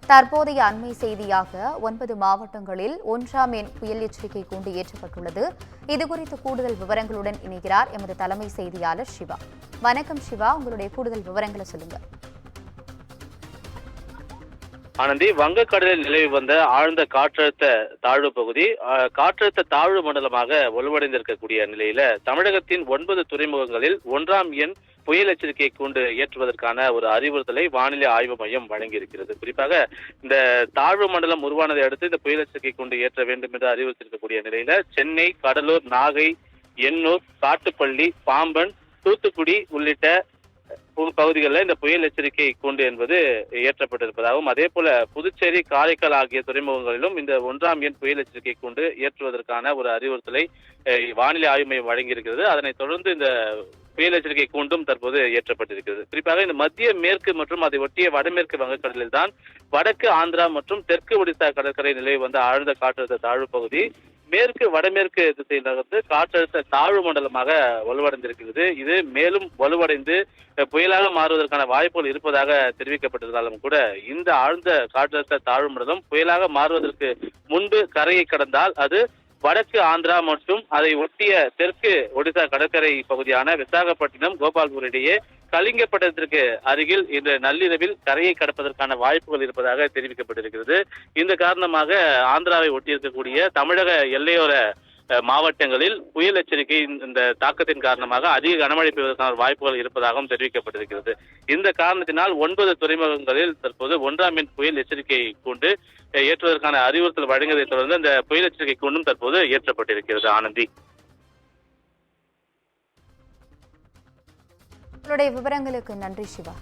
தற்போதைய அண்மை செய்தியாக 9 மாவட்டங்களில் 1ஆம் எண் புயல் எச்சரிக்கை கூண்டு ஏற்றப்பட்டுள்ளது. இதுகுறித்து கூடுதல் விவரங்களுடன் இணைகிறார் எமது தலைமை செய்தியாளர் சிவா. வணக்கம் சிவா, உங்களுடைய கூடுதல் விவரங்களை சொல்லுங்க. ஆனந்தி, வங்கக்கடலில் நிலவி வந்த ஆழ்ந்த காற்றழுத்த தாழ்வு பகுதி காற்றழுத்த தாழ்வு மண்டலமாக வலுவடைந்திருக்கக்கூடிய நிலையில தமிழகத்தின் 9 துறைமுகங்களில் 1ஆம் எண் புயல் எச்சரிக்கை கூண்டு ஏற்றுவதற்கான ஒரு அறிவுறுத்தலை வானிலை ஆய்வு மையம் வழங்கியிருக்கிறது. குறிப்பாக இந்த தாழ்வு மண்டலம் உருவானதை அடுத்து இந்த புயல் எச்சரிக்கை கூண்டு ஏற்ற வேண்டும் என்று அறிவுறுத்திருக்கக்கூடிய நிலையில சென்னை, கடலூர், நாகை, எண்ணூர், காட்டுப்பள்ளி, பாம்பன், தூத்துக்குடி உள்ளிட்ட பகுதிகளில் இந்த புயல் எச்சரிக்கை கூண்டு என்பது ஏற்றப்பட்டிருப்பதாகவும், அதே போல புதுச்சேரி, காரைக்கால் ஆகிய துறைமுகங்களிலும் இந்த 1ஆம் எண் புயல் எச்சரிக்கை கூண்டு ஏற்றுவதற்கான ஒரு அறிவுறுத்தலை வானிலை ஆய்வு மையம் வழங்கியிருக்கிறது. அதனைத் தொடர்ந்து இந்த புயல் எச்சரிக்கை கூண்டும் தற்போது ஏற்றப்பட்டிருக்கிறது. குறிப்பாக இந்த மத்திய மேற்கு மற்றும் அதை ஒட்டிய வடமேற்கு வங்கக்கடலில் தான் வடக்கு ஆந்திரா மற்றும் தெற்கு ஒடிசா கடற்கரை நிலவி வந்த ஆழ்ந்த காற்றழுத்த தாழ்வு பகுதி மேற்கு வடமேற்கு திசையில் நகர்ந்து காற்றழுத்த தாழ்வு மண்டலமாக வலுவடைந்திருக்கிறது. இது மேலும் வலுவடைந்து புயலாக மாறுவதற்கான வாய்ப்புகள் இருப்பதாக தெரிவிக்கப்பட்டிருந்தாலும் கூட இந்த ஆழ்ந்த காற்றழுத்த தாழ்வு மண்டலம் புயலாக மாறுவதற்கு முன்பு கரையை கடந்தால் அது வடக்கு ஆந்திரா மற்றும் அதை ஒட்டிய தெற்கு ஒடிசா கடற்கரை பகுதியான விசாகப்பட்டினம், கோபால்பூர் இடையே கலிங்கப்பட்டத்திற்கு அருகில் இன்று நள்ளிரவில் கரையை கடப்பதற்கான வாய்ப்புகள் இருப்பதாக தெரிவிக்கப்பட்டிருக்கிறது. இந்த காரணமாக ஆந்திராவை ஒட்டியிருக்கக்கூடிய தமிழக எல்லையோர மாவட்டங்களில் புயல் எச்சரிக்கை இந்த தாக்கத்தின் காரணமாக அதிக கனமழை பெய்வதற்கான வாய்ப்புகள் இருப்பதாகவும் தெரிவிக்கப்பட்டிருக்கிறது. இந்த காரணத்தினால் 9 துறைமுகங்களில் தற்போது 1ஆம் எண் புயல் எச்சரிக்கை கூண்டு ஏற்றுவதற்கான அறிவுறுத்தல் வழங்கியதை தொடர்ந்து இந்த புயல் எச்சரிக்கை கூண்டும் தற்போது ஏற்றப்பட்டிருக்கிறது. ஆனந்தி, உங்களுடைய விவரங்களுக்கு நன்றி சிவா.